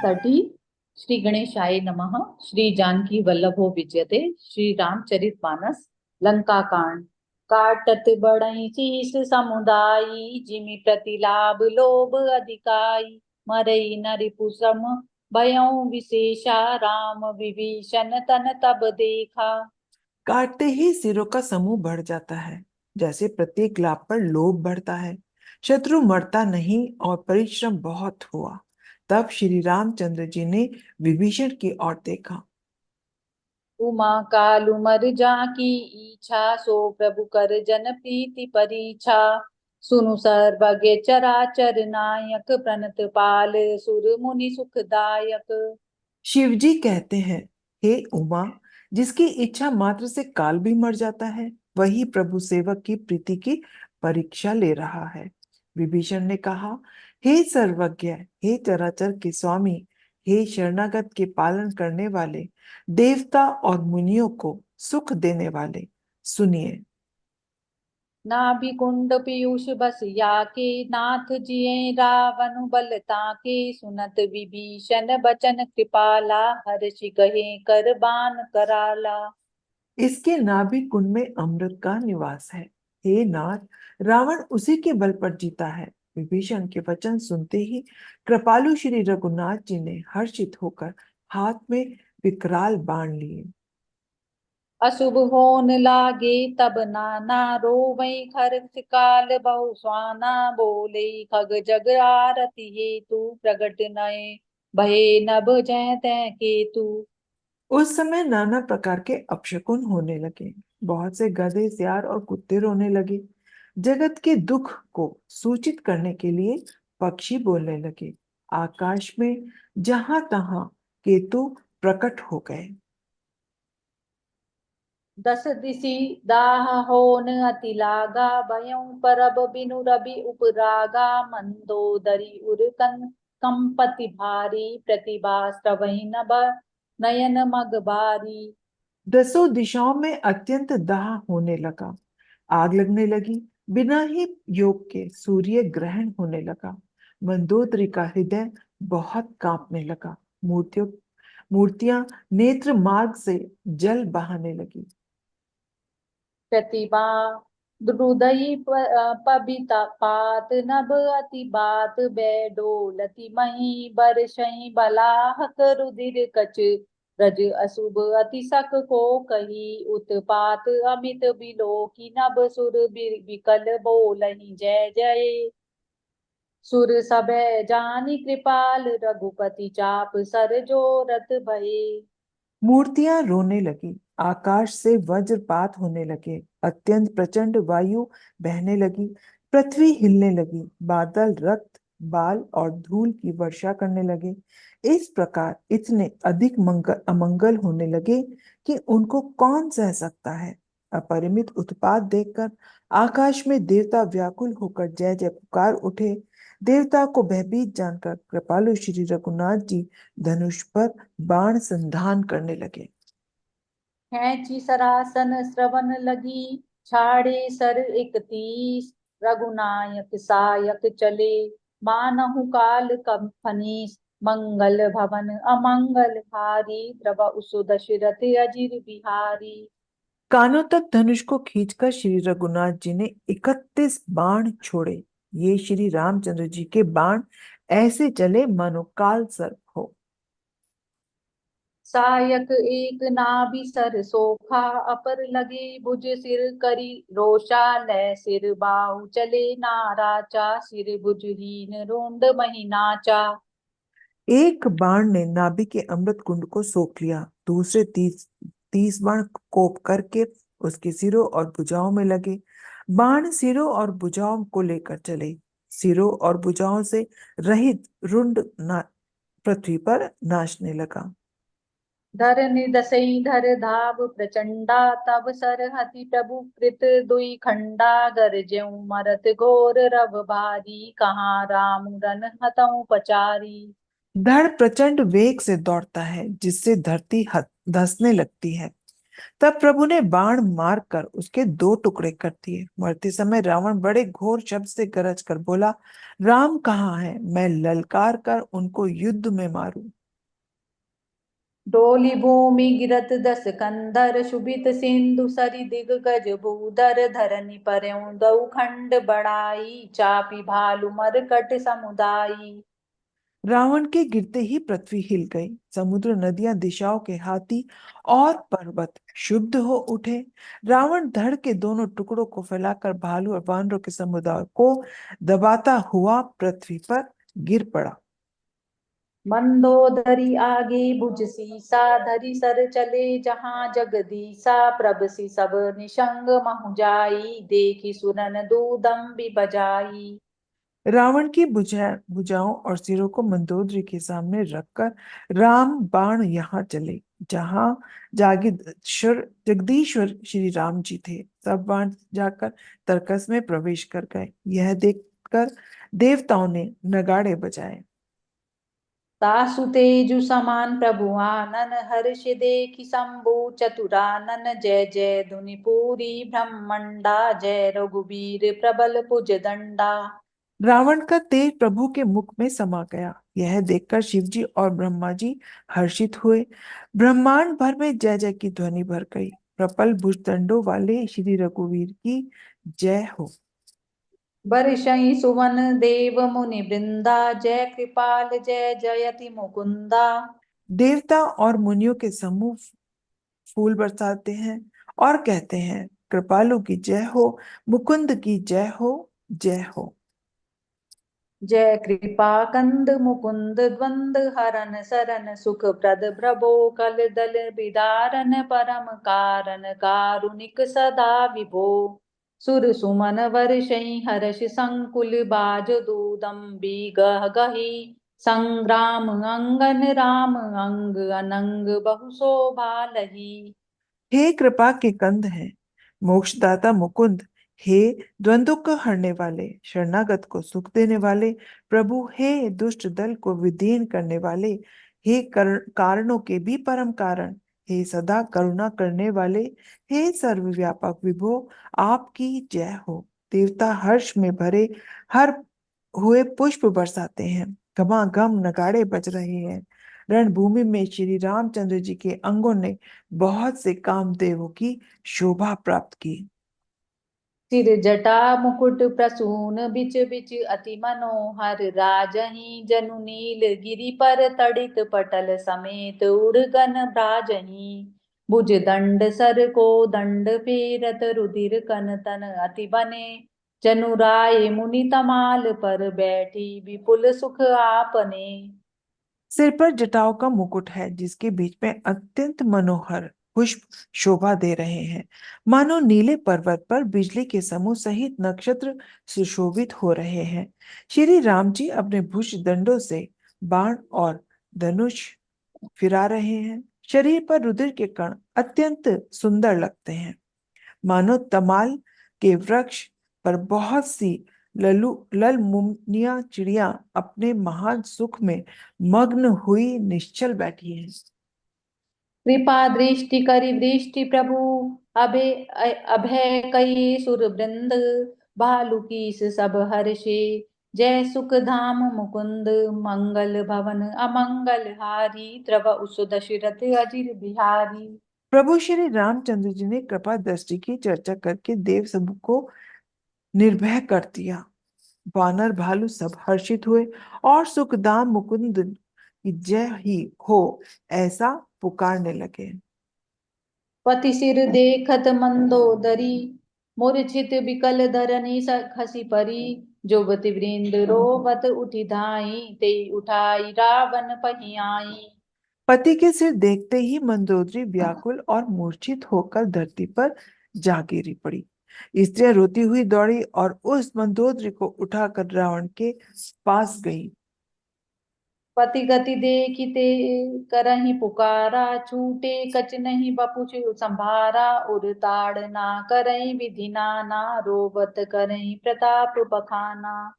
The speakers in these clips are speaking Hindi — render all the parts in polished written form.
साठी श्री गणेशाय नमः। श्री जानकी वल्लभो विजयते। श्री रामचरितमानस लंका कांड। काटत बड़ई शीस समुदायी जिमि प्रतिलाभ लोभ अधिकाई। मरई नरिपु सम भयउ विशेषा राम विभीषण तन तब देखा। काटते ही सिरों का समूह बढ़ जाता है, जैसे प्रत्येक लाभ पर लोभ बढ़ता है। शत्रु मरता नहीं और परिश्रम बहुत हुआ। तब श्री रामचंद्र जी ने विभीषण की ओर देखा। उमा कालु मर जाकी इच्छा सो प्रभु कर जन प्रीति परीक्षा। सुनु सर्वज्ञ चराचर नायक प्रणत पाल सुर मुनि सुखदायक। शिवजी कहते हैं, हे उमा, जिसकी इच्छा मात्र से काल भी मर जाता है, वही प्रभु सेवक की प्रीति की परीक्षा ले रहा है। विभीषण ने कहा, हे सर्वज्ञ, हे चराचर के स्वामी, हे शरणागत के पालन करने वाले, देवता और मुनियों को सुख देने वाले, सुनिए। नाभि कुंड पीयूष बस याके नाथ जिए रावण बल ताके। सुनत विभीषण बचन कृपाला हर्षि कहे कर बान कराला। इसके नाभि कुंड में अमृत का निवास है। हे नाथ, रावण उसी के बल पर जीता है। विभीषण के वचन सुनते ही कृपालु श्री रघुनाथ जी ने हर्षित होकर हाथ में विकराल बाण लिए। अशुभ होन लागे तब नाना रोवै खर्च काल बहु स्वाना। बोले खग जग आरती हेतु प्रगट नये भये नभ जय तै केतु। उस समय नाना प्रकार के अपशकुन होने लगे। बहुत से गधे, सियार और कुत्ते रोने लगे। जगत के दुख को सूचित करने के लिए पक्षी बोलने लगे। आकाश में जहां तहां केतु प्रकट हो गए। दस दिशि दाह होन अति लागा भयउ परब बिनु रवि उपरागा। मंदोदरी उर कंपति भारी प्रतिभा श्रवहि नभ नयन मग बारी। दसों दिशाओं में अत्यंत दाह होने लगा, आग लगने लगी। बिना ही योग के सूर्य ग्रहण होने लगा। मंदोदरी का हृदय बहुत कांपने लगा। मूर्तियां नेत्र मार्ग से जल बहाने लगी। प्रतिभा हृदयि पबिता पात नभ अति बात बेडोलति मही बरषहि बलाहक रुधिर कच। रज अशुभ अति सक को कही उत्पात अमित बिलो की नभ सुर विकल बोलहि जय जय। सुर सभय जानी कृपाल रघुपति चाप सर जो रत भये। मूर्तियां रोने लगी, आकाश से वज्रपात होने लगे, अत्यंत प्रचंड वायु बहने लगी, पृथ्वी हिलने लगी, बादल रक्त, बाल और धूल की वर्षा करने लगे। इस प्रकार इतने अधिक अमंगल होने लगे कि उनको कौन सह सकता है। अपरिमित उत्पात देखकर आकाश में देवता व्याकुल होकर जय जय पुकार उठे। देवता को भयभीत जानकर कृपालु श्री रघुनाथ जी धनुष पर बाण संधान करने लगे। खेची सरासन श्रवण लगी छाड़े सर 31। रघुनायक सायक चले मानहु काल कंफनीस। मंगल भवन अमंगल हारी द्रव उसु दशरथ अजिर बिहारी। कानों तक धनुष को खींचकर श्री रघुनाथ जी ने 31 बाण छोड़े। ये श्री रामचंद्र जी के बाण ऐसे चले मानो काल सर्प हो। सायक एक नाभि सर सोखा अपर लगे भुज सिर करी रोषा। लय सिर बाहु चले नाराचा सिर भुजहीन रोंद मही नाचा। एक बाण ने नाभि के अमृत कुंड को सोख लिया। दूसरे 30 बाण कोप करके उसके सिरों और भुजाओं में लगे। बाण सिरों और भुजाओं को लेकर चले। सिरों और भुजाओं से रहित रुंड पृथ्वी पर नाचने लगा। धर निदसई धर धाव प्रचंडा तब सरहति प्रभु कृत दुई खंडा। गरजेऊ मरत घोर रव भारी कहाँ राम रन हतऊ पचारी। धड़ प्रचंड वेग से दौड़ता है, जिससे धरती धंसने लगती है। तब प्रभु ने बाण मार कर उसके दो टुकड़े कर दिए। मरते समय रावण बड़े घोर शब्द से गरज कर बोला, राम कहाँ है, मैं ललकार कर उनको युद्ध में मारूं। डोली भूमि गिरत दस कंधर, शुभित सिंधु सरि दिग्गज भूधर, धरनी पर्यों दऊ खंड बढ़ाई, चापी भालु मरकट समुदाई। रावण के गिरते ही पृथ्वी हिल गई, समुद्र नदियां दिशाओं के हाथी और पर्वत शुद्ध हो उठे। रावण धड़ के दोनों टुकड़ों को फैलाकर भालू और वानरों के समुदाय को दबाता हुआ पृथ्वी पर गिर पड़ा। मंदोदरी आगे भुज सीसा, धरि सर चले जहाँ जगदीसा, प्रभ सि सब निशंग महु जाई, देखी सुरन दूदम्बि बजाई। रावण की भुजाओं और सिरों को मंदोदरी के सामने रखकर राम बाण यहाँ चले जहाँ जागीश्वर जगदीश्वर श्री राम जी थे। सब बाण जाकर तरकस में प्रवेश कर गए। यह देखकर देवताओं ने नगाड़े बजाए। तासु तेजु समान प्रभु आनन, हर्ष देखि शंभु चतुरानन, जय जय धुनि पूरी ब्रह्मंडा, जय रघुबीर प्रबल भुज दंडा। रावण का तेज प्रभु के मुख में समा गया। यह देखकर शिव जी और ब्रह्मा जी हर्षित हुए। ब्रह्मांड भर में जय जय की ध्वनि भर गई। प्रबल भुजदंडों वाले श्री रघुवीर की जय हो। बरसई सुवन देव मुनि वृंदा, जय कृपाल जय जयति मुकुंदा। देवता और मुनियों के समूह फूल बरसाते हैं और कहते हैं, कृपालु की जय हो, मुकुंद की जय हो, जय हो। जय कृपा कंद मुकुंद द्वंद हरन सरन सुख प्रद प्रभो कल दल बिदारन परम कारण कारुणिक सदा विभो। सुर सुमन वर्षई हर्ष संकुल बाज दूदम्बि गह गही, संग्राम अंगन राम अंग अनंग बहु शोभा लही। हे कृपा के कंद है, मोक्षदाता मुकुंद, हे द्वंद्व को हरने वाले, शरणागत को सुख देने वाले प्रभु, हे दुष्ट दल को विदीर्ण करने वाले, हे कारणों के भी परम कारण, हे सदा करुणा करने वाले, हे सर्वव्यापक विभो, आपकी जय हो। देवता हर्ष में भरे हर हुए पुष्प बरसाते हैं। घमाघम नगाड़े बज रहे हैं। रणभूमि में श्री रामचंद्र जी के अंगों ने बहुत से कामदेवों की शोभा प्राप्त की। सिर जटा मुकुट प्रसून बिच बिच अति मनोहर, राजही जनु नील गिरि पर तड़ित पटल समेत उड़गन भ्राजही। भुज दंड सर को दंड फेरत रुधिर कन तन अति बने, जनु राय मुनि तमाल पर बैठी विपुल सुख आपने। सिर पर जटाओं का मुकुट है जिसके बीच में अत्यंत मनोहर पुष्प शोभा दे रहे हैं। मानो नीले पर्वत पर बिजली के समूह सहित नक्षत्र सुशोभित हो रहे हैं। श्री राम जी अपने भुज दंडों से बाण और धनुष फिरा रहे हैं। शरीर पर रुधिर के कण अत्यंत सुंदर लगते हैं। मानो तमाल के वृक्ष पर बहुत सी लल मुनिया चिड़िया अपने महान सुख में मग्न हुई निश्चल बैठी हैं। कृपा दृष्टि करि वृष्टि प्रभु, अभय अभय कई सुर वृंद, भालु कीस सब हर्षे, जय सुख धाम मुकुंद, मंगल भवन अमंगल हारी, द्रव उस दशरथ अजिर बिहारी। प्रभु श्री रामचंद्र जी ने कृपा दृष्टि की चर्चा करके देव समूह को निर्भय कर दिया। वानर भालू सब हर्षित हुए और सुखदाम मुकुंद की जय ही हो ऐसा पुकारने लगे। पति सिर देखत मंदोदरी, मूर्छित विकल धरनी खसी परी, जुबति वृंद रोवत उठि धाई, ते उठाई रावण पही आई। पति के सिर देखते ही मंदोदरी व्याकुल और मूर्छित होकर धरती पर जा गिरी पड़ी। स्त्रियां रोती हुई दौड़ी और उस मंदोदरी को उठाकर रावण के पास गई। पति गति देखिते करहि पुकारा, छूटे कछ नहीं बपुछ संभारा, उड़ताड़ ना करहि विधि नाना, रोवत करहि प्रताप बखाना।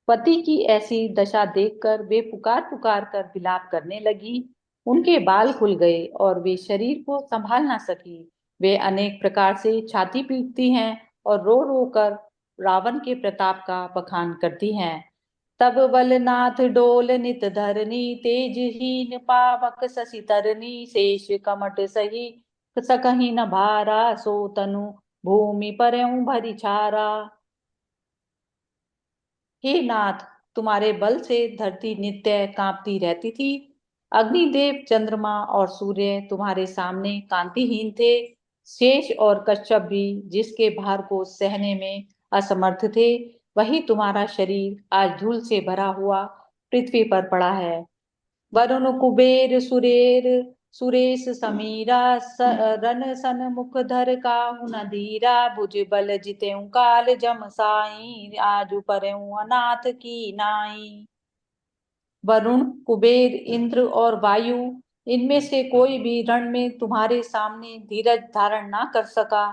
पति की ऐसी दशा देखकर वे पुकार पुकार कर विलाप करने लगी। उनके बाल खुल गए और वे शरीर को संभाल ना सकी। वे अनेक प्रकार से छाती पीटती हैं और रो रो कर रावण के प्रताप का बखान करती हैं। तब बलनाथ डोल नित धरनी, तेजहीन पावक शशि तरनी, शेष कमट सही सकहि न भारा, सो तनु भूमि परऊं भरी छारा। हे नाथ, तुम्हारे बल से धरती नित्य कांपती रहती थी। अग्निदेव, चंद्रमा और सूर्य तुम्हारे सामने कांतिहीन थे। शेष और कश्यप भी जिसके भार को सहने में असमर्थ थे, वही तुम्हारा शरीर आज धूल से भरा हुआ पृथ्वी पर पड़ा है। वरुण कुबेर सुरेर सुरेश समीरा, रन सन मुख धर काहू न धीरा, भुज बल जितेऊ काल जम साई, आजु परऊ अनाथ की नाई। वरुण, कुबेर, इंद्र और वायु, इनमें से कोई भी रण में तुम्हारे सामने धीरज धारण ना कर सका।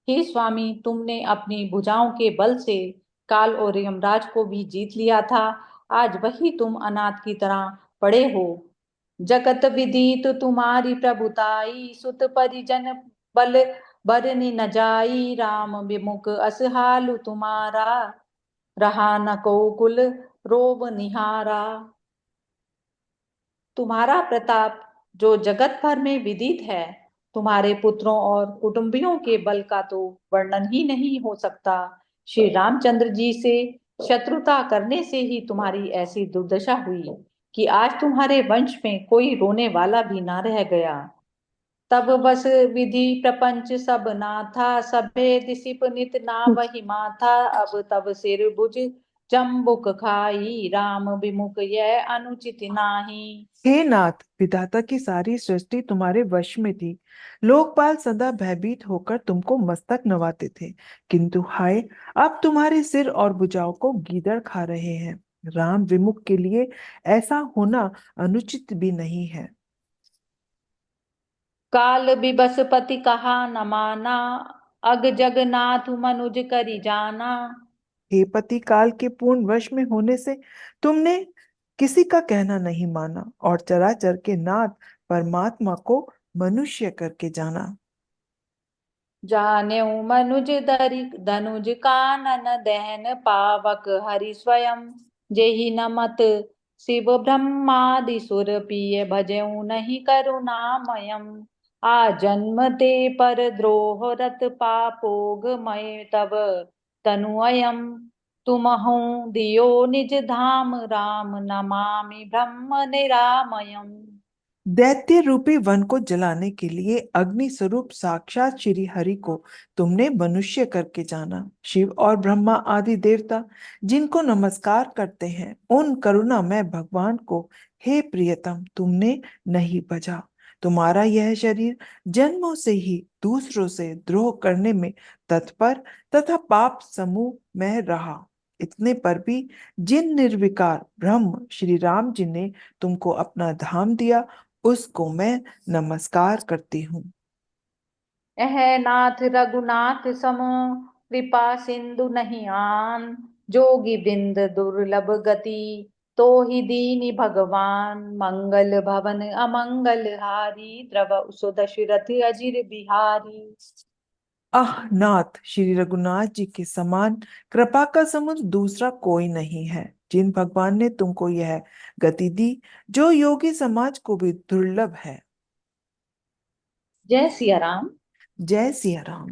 हे स्वामी, तुमने अपनी भुजाओं के बल से काल और यमराज को भी जीत लिया था। आज वही तुम अनाथ की तरह पड़े हो। जगत विदित तुम्हारी प्रभुताई, सुत परिजन बल बरनि न जाई, राम विमुख असहालु तुम्हारा, रहा न को कुल रोब निहारा। तुम्हारा प्रताप जो जगत भर में विदित है, तुम्हारे पुत्रों और कुटुंबियों के बल का तो वर्णन ही नहीं हो सकता। श्री रामचंद्र जी से शत्रुता करने से ही तुम्हारी ऐसी दुर्दशा हुई कि आज तुम्हारे वंश में कोई रोने वाला भी ना रह गया। तब बस विधि प्रपंच सब नाथा, सभे दिसिप नित ना वही माथा, अब तब सिर भुज जम्बुक खाई, राम विमुख यह अनुचित नाही। हे नाथ, विधाता की सारी सृष्टि तुम्हारे वश में थी। लोकपाल सदा भयभीत होकर तुमको मस्तक नवाते थे, किंतु हाय, अब तुम्हारे सिर और भुजाओं को गीदड़ खा रहे हैं। राम विमुख के लिए ऐसा होना अनुचित भी नहीं है। काल विबस पति कहा न माना, अग जगन्नाथ मनुज करी जाना। हे पति, काल के पूर्ण वश में होने से तुमने किसी का कहना नहीं माना और चराचर के नाथ परमात्मा को मनुष्य करके जाना। जानेऊ मनुज दरि धनुज कानन दहन, पावक हरि स्वयं जेहि न मत, शिव ब्रह्मादि सुर पिय भजेऊ नहीं करुणामयम्। आ जन्म ते पर द्रोह रत पापोग मय तब तनु अयम्, तुमहु दियो निज धाम, राम नमामि ब्रह्म निरामयम्। दैत्य रूपी वन को जलाने के लिए अग्नि स्वरूप साक्षात श्री हरि को तुमने मनुष्य करके जाना। शिव और ब्रह्मा आदि देवता जिनको नमस्कार करते हैं, उन करुणामय भगवान को हे प्रियतम तुमने नहीं भजा। तुम्हारा यह शरीर जन्मों से ही दूसरों से द्रोह करने में तत्पर तथा पाप समूह में रहा। इतने पर भी जिन निर्विकार ब्रह्म श्री राम जी ने तुमको अपना धाम दिया, उसको मैं नमस्कार करती हूँ। एह नाथ रघुनाथ सम, कृपा सिंधु नहीं आन, जोगी बिंद दुर्लभ गति, तो ही दीनी भगवान, मंगल भवन अमंगल हारी, द्रव सो दशरथ अजिर बिहारी। आह नाथ, श्री रघुनाथ जी के समान कृपा का समुद्र दूसरा कोई नहीं है। जिन भगवान ने तुमको यह गति दी, जो योगी समाज को भी दुर्लभ है। जय सिया राम। जय सिया राम।